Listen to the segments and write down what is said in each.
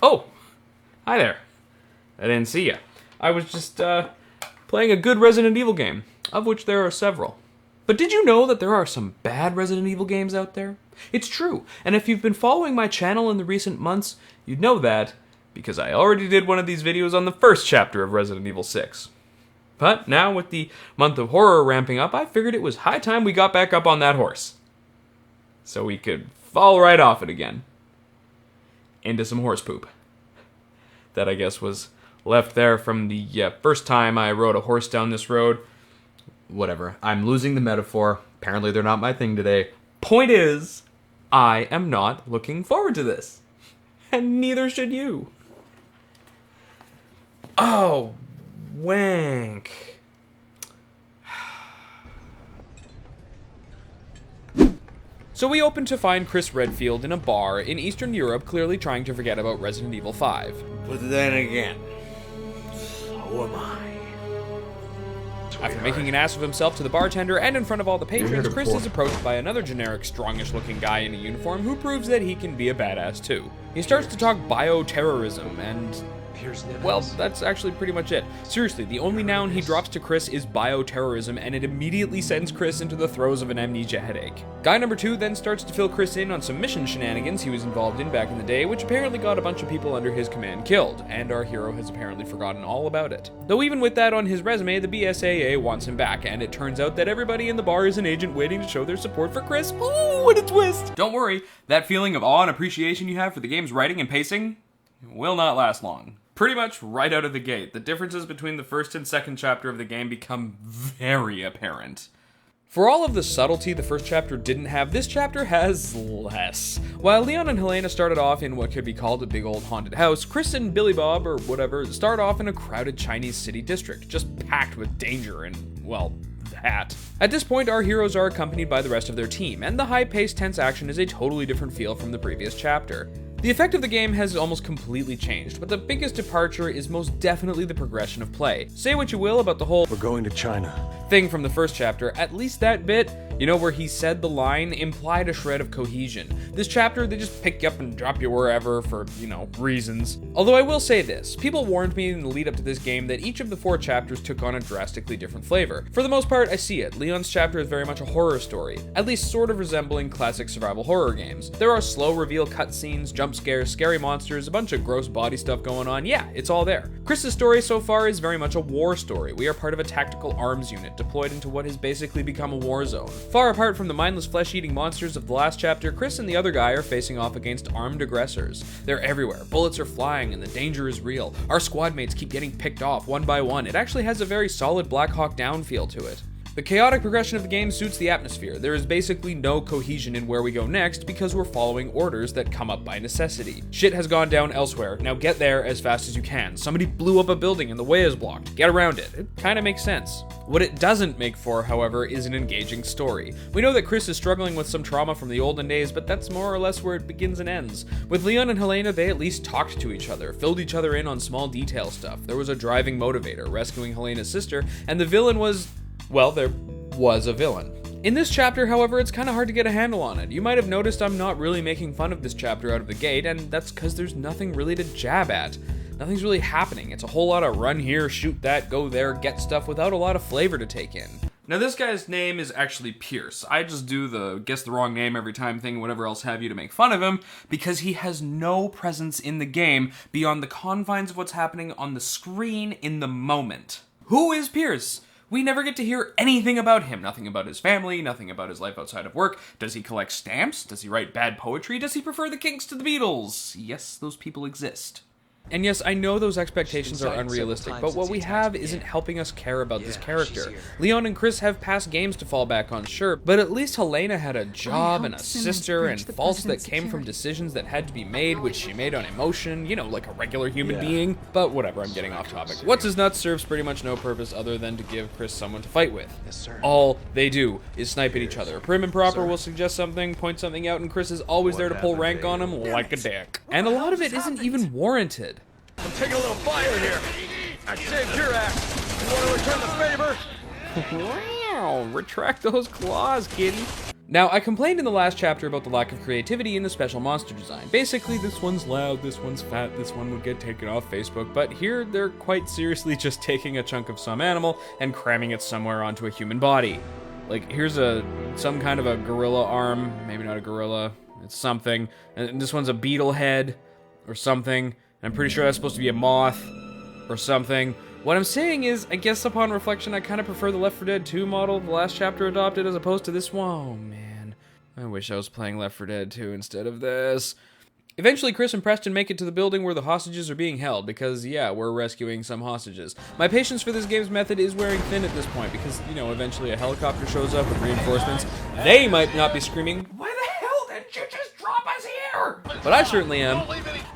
Oh, hi there. I didn't see ya. I was just playing a good Resident Evil game, of which there are several. But did you know that there are some bad Resident Evil games out there? It's true, and if you've been following my channel in the recent months, you'd know that, because I already did one of these videos on the first chapter of Resident Evil 6. But now, with the month of horror ramping up, I figured it was high time we got back up on that horse. So we could fall right off it again. Into some horse poop. That, I guess, was left there from the first time I rode a horse down this road. Whatever, I'm losing the metaphor. Apparently they're not my thing today. Point is, I am not looking forward to this. And neither should you. Oh, wank. So we open to find Chris Redfield in a bar in Eastern Europe, clearly trying to forget about Resident Evil 5. But then again, so am I. After making an ass of himself to the bartender and in front of all the patrons, Chris is approached by another generic, strongish looking guy in a uniform who proves that he can be a badass too. He starts to talk bioterrorism and... well, that's actually pretty much it. Seriously, the only noun he drops to Chris is bioterrorism, and it immediately sends Chris into the throes of an amnesia headache. Guy number 2 then starts to fill Chris in on some mission shenanigans he was involved in back in the day, which apparently got a bunch of people under his command killed, and our hero has apparently forgotten all about it. Though even with that on his resume, the BSAA wants him back, and it turns out that everybody in the bar is an agent waiting to show their support for Chris. Ooh, what a twist! Don't worry, that feeling of awe and appreciation you have for the game's writing and pacing will not last long. Pretty much right out of the gate, the differences between the first and second chapter of the game become very apparent. For all of the subtlety the first chapter didn't have, this chapter has less. While Leon and Helena started off in what could be called a big old haunted house, Chris and Billy Bob, or whatever, start off in a crowded Chinese city district, just packed with danger and, well, that. At this point, our heroes are accompanied by the rest of their team, and the high-paced, tense action is a totally different feel from the previous chapter. The effect of the game has almost completely changed, but the biggest departure is most definitely the progression of play. Say what you will about the whole "we're going to China" thing from the first chapter, at least that bit, you know, where he said the line, implied a shred of cohesion. This chapter, they just pick you up and drop you wherever for, you know, reasons. Although I will say this, people warned me in the lead up to this game that each of the 4 chapters took on a drastically different flavor. For the most part, I see it. Leon's chapter is very much a horror story, at least sort of resembling classic survival horror games. There are slow reveal cutscenes, jump scares, scary monsters, a bunch of gross body stuff going on. Yeah, it's all there. Chris's story so far is very much a war story. We are part of a tactical arms unit deployed into what has basically become a war zone. Far apart from the mindless flesh-eating monsters of the last chapter, Chris and the other guy are facing off against armed aggressors. They're everywhere, bullets are flying, and the danger is real. Our squad mates keep getting picked off one by one. It actually has a very solid Black Hawk Down feel to it. The chaotic progression of the game suits the atmosphere. There is basically no cohesion in where we go next because we're following orders that come up by necessity. Shit has gone down elsewhere. Now get there as fast as you can. Somebody blew up a building and the way is blocked. Get around it. It kind of makes sense. What it doesn't make for, however, is an engaging story. We know that Chris is struggling with some trauma from the olden days, but that's more or less where it begins and ends. With Leon and Helena, they at least talked to each other, filled each other in on small detail stuff. There was a driving motivator, rescuing Helena's sister, and the villain was... well, there was a villain. In this chapter, however, it's kind of hard to get a handle on it. You might have noticed I'm not really making fun of this chapter out of the gate, and that's because there's nothing really to jab at. Nothing's really happening. It's a whole lot of run here, shoot that, go there, get stuff without a lot of flavor to take in. Now this guy's name is actually Pierce. I just do the guess the wrong name every time thing, whatever else have you, to make fun of him, because he has no presence in the game beyond the confines of what's happening on the screen in the moment. Who is Pierce? We never get to hear anything about him. Nothing about his family, nothing about his life outside of work. Does he collect stamps? Does he write bad poetry? Does he prefer the Kinks to the Beatles? Yes, those people exist. And yes, I know those expectations are unrealistic, but what we have isn't helping us care about this character. Leon and Chris have past games to fall back on, sure, but at least Helena had a job and a sister and faults that came from decisions that had to be made, which she made on emotion, you know, like a regular human being. But whatever, I'm getting off topic. What's His Nuts serves pretty much no purpose other than to give Chris someone to fight with. Yes, sir. All they do is snipe at each other. Prim and Proper will suggest something, point something out, and Chris is always there to pull rank on him like a dick. And a lot of it isn't even warranted. I'm taking a little fire here. I saved your ass. You want to return the favor? Wow, retract those claws, kitty. Now, I complained in the last chapter about the lack of creativity in the special monster design. Basically, this one's loud, this one's fat, this one would get taken off Facebook, but here they're quite seriously just taking a chunk of some animal and cramming it somewhere onto a human body. Like, here's some kind of a gorilla arm, maybe not a gorilla, it's something, and this one's a beetle head, or something, and I'm pretty sure that's supposed to be a moth, or something. What I'm saying is, I guess upon reflection, I kind of prefer the Left 4 Dead 2 model the last chapter adopted as opposed to this one. Oh, man. I wish I was playing Left 4 Dead 2 instead of this. Eventually, Chris and Preston make it to the building where the hostages are being held, because, yeah, we're rescuing some hostages. My patience for this game's method is wearing thin at this point, because, you know, eventually a helicopter shows up with reinforcements. They might not be screaming, "Why the hell did you just drop us here?" But I certainly am.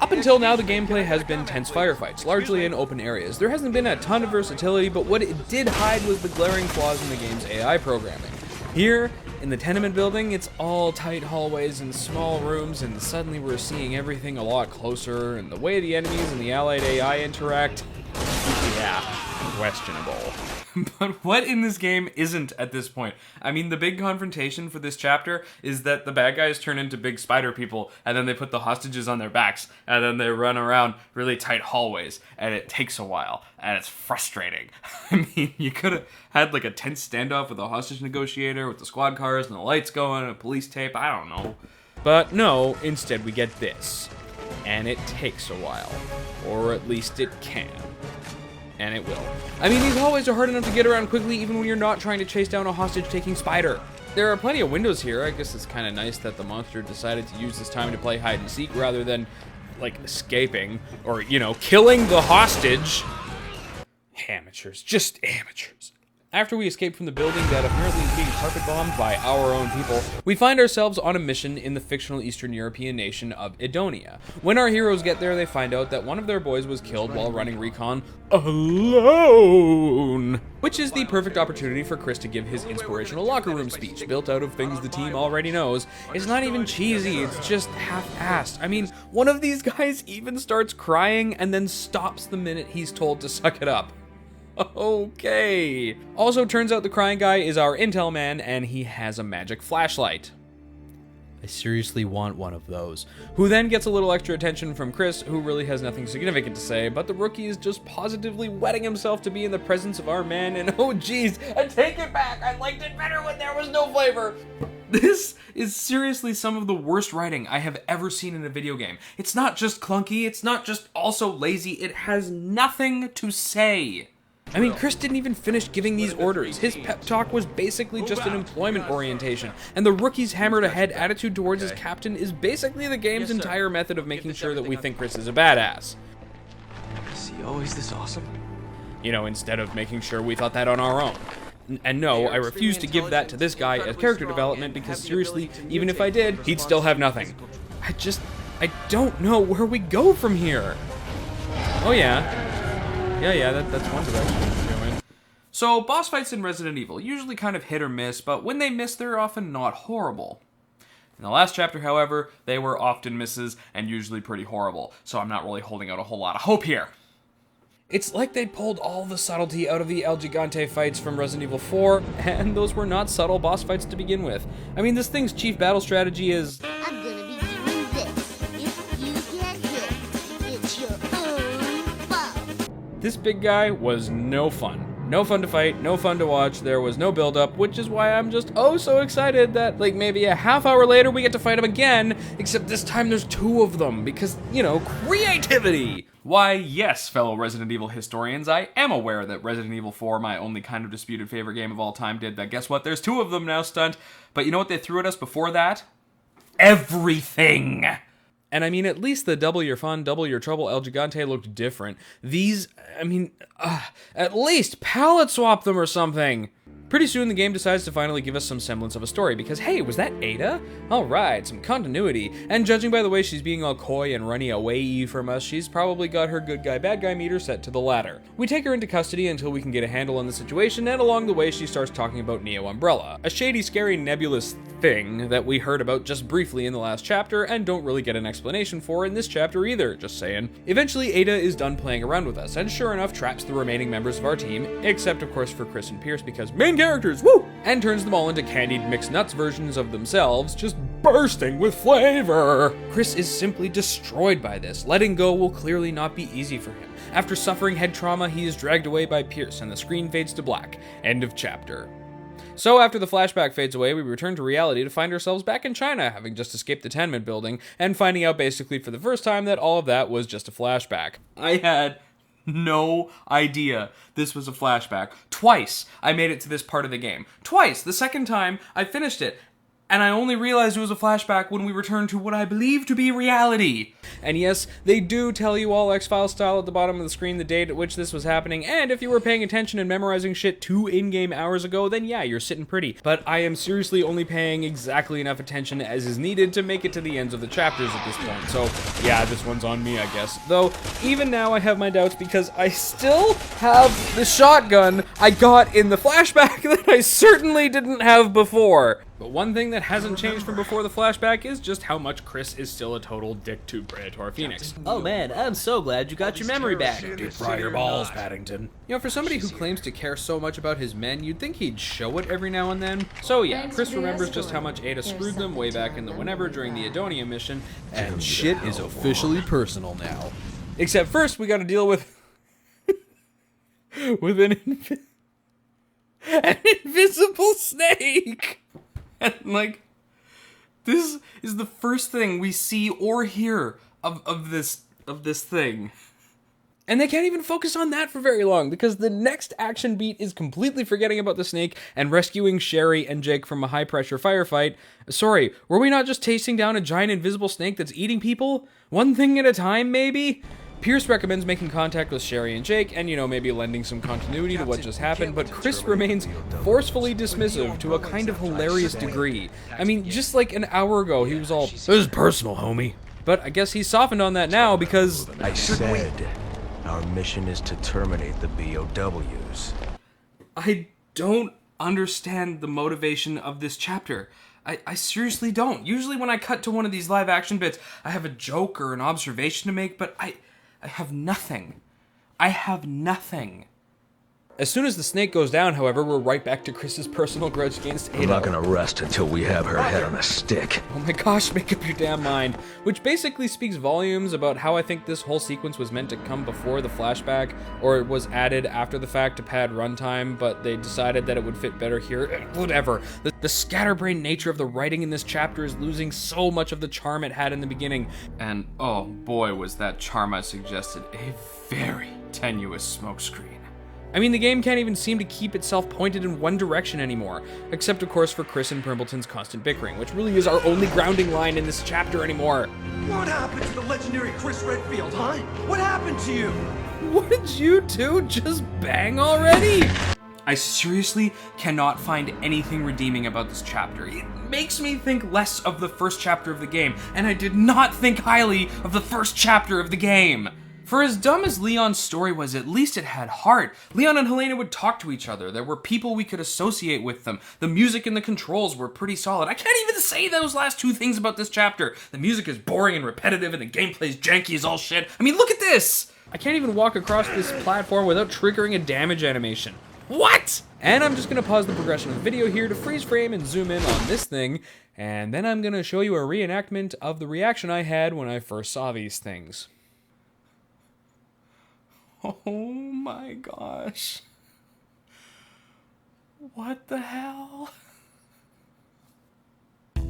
Up until now, the gameplay has been tense firefights, largely in open areas. There hasn't been a ton of versatility, but what it did hide was the glaring flaws in the game's AI programming. Here, in the tenement building, it's all tight hallways and small rooms, and suddenly we're seeing everything a lot closer, and the way the enemies and the allied AI interact, yeah, questionable. But what in this game isn't at this point? I mean, the big confrontation for this chapter is that the bad guys turn into big spider people, and then they put the hostages on their backs, and then they run around really tight hallways, and it takes a while, and it's frustrating. I mean, you could have had like a tense standoff with a hostage negotiator with the squad cars and the lights going and a police tape, I don't know. But no, instead we get this. And it takes a while. Or at least it can. And it will. I mean, these hallways are hard enough to get around quickly even when you're not trying to chase down a hostage-taking spider. There are plenty of windows here. I guess it's kind of nice that the monster decided to use this time to play hide-and-seek rather than, like, escaping or, you know, killing the hostage. Amateurs. Just amateurs. After we escape from the building that apparently is being carpet bombed by our own people, we find ourselves on a mission in the fictional Eastern European nation of Edonia. When our heroes get there, they find out that one of their boys was killed while running recon alone. Which is the perfect opportunity for Chris to give his inspirational locker room speech, built out of things the team already knows. It's not even cheesy, it's just half-assed. I mean, one of these guys even starts crying and then stops the minute he's told to suck it up. Okay. Also, turns out the crying guy is our intel man, and he has a magic flashlight. I seriously want one of those. Who then gets a little extra attention from Chris, who really has nothing significant to say, but the rookie is just positively wetting himself to be in the presence of our man, and oh geez, I take it back, I liked it better when there was no flavor. This is seriously some of the worst writing I have ever seen in a video game. It's not just clunky, it's not just also lazy, it has nothing to say. I mean, Chris didn't even finish giving these orders. His pep talk was basically just an employment orientation, and the rookie's hammered ahead attitude towards his captain is basically the game's entire method of making sure that we think Chris is a badass. Is he always this awesome? You know, instead of making sure we thought that on our own. And no, I refuse to give that to this guy as character development because seriously, even if I did, he'd still have nothing. I don't know where we go from here. Oh yeah. Yeah, that's one direction. So, boss fights in Resident Evil, usually kind of hit or miss, but when they miss, they're often not horrible. In the last chapter, however, they were often misses and usually pretty horrible, so I'm not really holding out a whole lot of hope here. It's like they pulled all the subtlety out of the El Gigante fights from Resident Evil 4, and those were not subtle boss fights to begin with. I mean, this thing's chief battle strategy is... I'm gonna be doing this. If you get hit, it's your own fault. This big guy was no fun. No fun to fight, no fun to watch, there was no build-up, which is why I'm just so excited that, like, maybe a half hour later we get to fight him again, except this time there's two of them, because, you know, creativity! Why, yes, fellow Resident Evil historians, I am aware that Resident Evil 4, my only kind of disputed favorite game of all time, did that. Guess what? There's two of them now, stunt. But you know what they threw at us before that? Everything! And I mean, at least the double your fun, double your trouble El Gigante looked different. These, I mean, at least palette swap them or something. Pretty soon the game decides to finally give us some semblance of a story because, hey, was that Ada? Alright, some continuity. And judging by the way she's being all coy and running away from us, she's probably got her good guy, bad guy meter set to the latter. We take her into custody until we can get a handle on the situation, and along the way she starts talking about Neo Umbrella, a shady, scary, nebulous thing that we heard about just briefly in the last chapter and don't really get an explanation for in this chapter either, just saying. Eventually, Ada is done playing around with us, and sure enough traps the remaining members of our team, except of course for Chris and Pierce because main characters, woo! And turns them all into candied mixed nuts versions of themselves, just bursting with flavor. Chris is simply destroyed by this. Letting go will clearly not be easy for him. After suffering head trauma, he is dragged away by Pierce, and the screen fades to black. End of chapter. So after the flashback fades away, we return to reality to find ourselves back in China, having just escaped the tenement building, and finding out basically for the first time that all of that was just a flashback. I had no idea this was a flashback. Twice I made it to this part of the game. Twice. The second time I finished it. And I only realized it was a flashback when we returned to what I believe to be reality. And yes, they do tell you all X-Files style at the bottom of the screen the date at which this was happening, and if you were paying attention and memorizing shit 2 in-game hours ago, then yeah, you're sitting pretty. But I am seriously only paying exactly enough attention as is needed to make it to the ends of the chapters at this point, so yeah, this one's on me, I guess. Though, even now I have my doubts because I still have the shotgun I got in the flashback that I certainly didn't have before. But one thing that hasn't changed from before the flashback is just how much Chris is still a total dick to Praetor Phoenix. Oh man, I'm so glad you got your memory back. Deep fry your balls, Paddington. You know, for somebody who claims to care so much about his men, you'd think he'd show it every now and then. So yeah, Chris remembers just how much Ada screwed them way back in the whenever during the Adonia mission, and shit is officially personal now. Except first, we gotta deal with... with an invisible snake! And, like, this is the first thing we see or hear of this thing. And they can't even focus on that for very long, because the next action beat is completely forgetting about the snake and rescuing Sherry and Jake from a high-pressure firefight. Sorry, were we not just chasing down a giant invisible snake that's eating people? One thing at a time, maybe? Pierce recommends making contact with Sherry and Jake and, you know, maybe lending some continuity to what just happened, but Chris remains forcefully dismissive to a kind of hilarious degree. I mean, just like an hour ago, he was all, "This is personal, homie." But I guess he's softened on that now because... I said, our mission is to terminate the BOWs. I don't understand the motivation of this chapter. I seriously don't. Usually when I cut to one of these live action bits, I have a joke or an observation to make, but I have nothing. I have nothing. As soon as the snake goes down, however, we're right back to Chris's personal grudge against Ada. We're not gonna rest until we have her head on a stick. Oh my gosh, make up your damn mind. Which basically speaks volumes about how I think this whole sequence was meant to come before the flashback, or it was added after the fact to pad runtime, but they decided that it would fit better here. Whatever. The scatterbrained nature of the writing in this chapter is losing so much of the charm it had in the beginning. And oh boy, was that charm I suggested a very tenuous smokescreen. I mean, the game can't even seem to keep itself pointed in one direction anymore, except of course for Chris and Primbleton's constant bickering, which really is our only grounding line in this chapter anymore. What happened to the legendary Chris Redfield, huh? What happened to you? What did you two just bang already? I seriously cannot find anything redeeming about this chapter. It makes me think less of the first chapter of the game, and I did not think highly of the first chapter of the game. For as dumb as Leon's story was, at least it had heart. Leon and Helena would talk to each other. There were people we could associate with them. The music and the controls were pretty solid. I can't even say those last 2 things about this chapter. The music is boring and repetitive, and the gameplay's janky as all shit. I mean, look at this! I can't even walk across this platform without triggering a damage animation. What? And I'm just gonna pause the progression of the video here to freeze frame and zoom in on this thing, and then I'm gonna show you a reenactment of the reaction I had when I first saw these things. Oh my gosh. What the hell?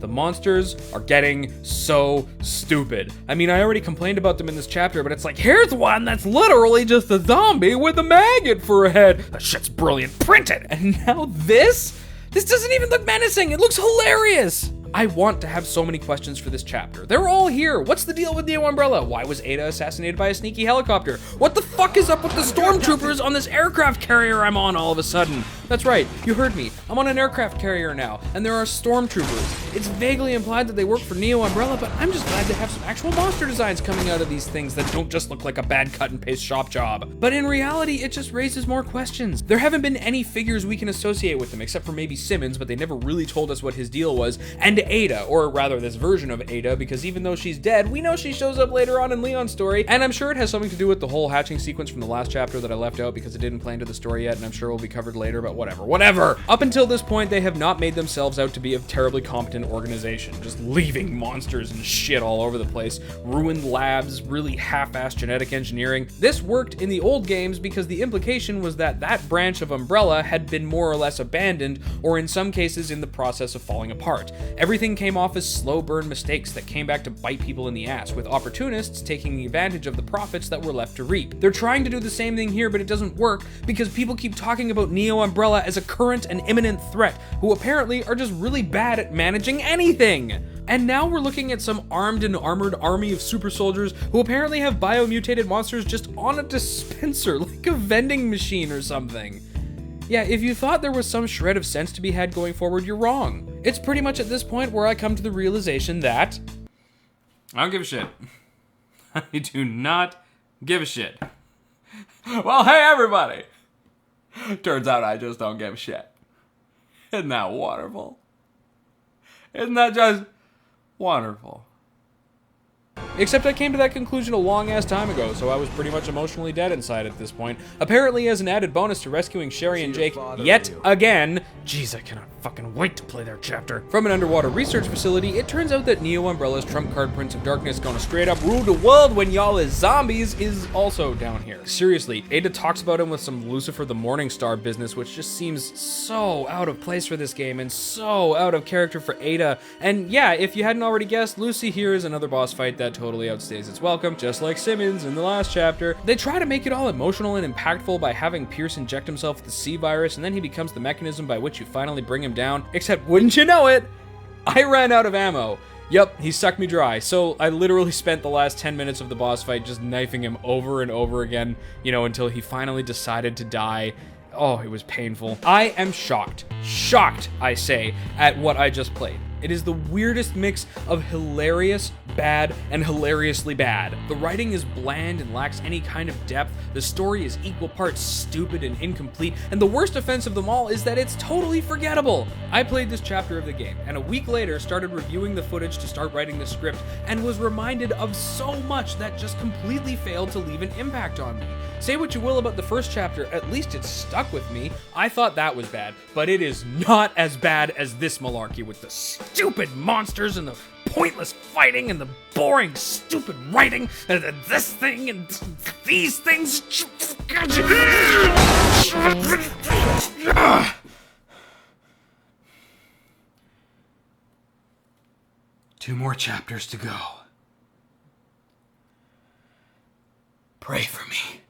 The monsters are getting so stupid. I mean, I already complained about them in this chapter, but it's like, here's one that's literally just a zombie with a maggot for a head. That shit's brilliant. Print it! And now this? This doesn't even look menacing. It looks hilarious. I want to have so many questions for this chapter. They're all here. What's the deal with Neo Umbrella? Why was Ada assassinated by a sneaky helicopter? What the fuck is up with the stormtroopers on this aircraft carrier I'm on all of a sudden? That's right, you heard me. I'm on an aircraft carrier now, and there are stormtroopers. It's vaguely implied that they work for Neo Umbrella, but I'm just glad to have some actual monster designs coming out of these things that don't just look like a bad cut and paste shop job. But in reality, it just raises more questions. There haven't been any figures we can associate with them, except for maybe Simmons, but they never really told us what his deal was, and Ada, or rather this version of Ada, because even though she's dead, we know she shows up later on in Leon's story, and I'm sure it has something to do with the whole hatching sequence from the last chapter that I left out because it didn't play into the story yet, and I'm sure will be covered later, but whatever. Up until this point, they have not made themselves out to be a terribly competent organization, just leaving monsters and shit all over the place, ruined labs, really half-assed genetic engineering. This worked in the old games because the implication was that that branch of Umbrella had been more or less abandoned, or in some cases in the process of falling apart. Everything came off as slow burn mistakes that came back to bite people in the ass, with opportunists taking advantage of the profits that were left to reap. They're trying to do the same thing here, but it doesn't work because people keep talking about Neo Umbrella as a current and imminent threat, who apparently are just really bad at managing anything. And now we're looking at some armed and armored army of super soldiers who apparently have biomutated monsters just on a dispenser, like a vending machine or something. Yeah, if you thought there was some shred of sense to be had going forward, you're wrong. It's pretty much at this point where I come to the realization that I don't give a shit. I do not give a shit. Well, hey everybody! Turns out I just don't give a shit. Isn't that wonderful? Isn't that just wonderful? Except I came to that conclusion a long-ass time ago, so I was pretty much emotionally dead inside at this point. Apparently, as an added bonus to rescuing Sherry and Jake yet again, jeez, I cannot fucking wait to play their chapter, from an underwater research facility, it turns out that Neo Umbrella's trump card Prince of Darkness gonna straight up rule the world when y'all is zombies is also down here. Seriously, Ada talks about him with some Lucifer the Morningstar business, which just seems so out of place for this game and so out of character for Ada. And yeah, if you hadn't already guessed, Lucy here is another boss fight that totally outstays its welcome, just like Simmons in the last chapter. They try to make it all emotional and impactful by having Pierce inject himself with the C virus, and then he becomes the mechanism by which you finally bring him down. Except, wouldn't you know it, I ran out of ammo. Yup, he sucked me dry, so I literally spent the last 10 minutes of the boss fight just knifing him over and over again, you know, until he finally decided to die. Oh, it was painful. I am shocked, I say, at what I just played. It is the weirdest mix of hilarious, bad, and hilariously bad. The writing is bland and lacks any kind of depth, the story is equal parts stupid and incomplete, and the worst offense of them all is that it's totally forgettable. I played this chapter of the game, and a week later started reviewing the footage to start writing the script, and was reminded of so much that just completely failed to leave an impact on me. Say what you will about the first chapter, at least it stuck with me. I thought that was bad, but it is not as bad as this malarkey with the stupid monsters and the pointless fighting and the boring, stupid writing and this thing and these things. 2 more chapters to go. Pray for me.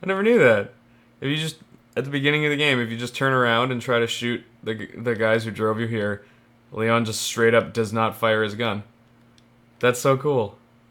I never knew that. If you just, at the beginning of the game, if you just turn around and try to shoot the guys who drove you here, Leon just straight up does not fire his gun. That's so cool.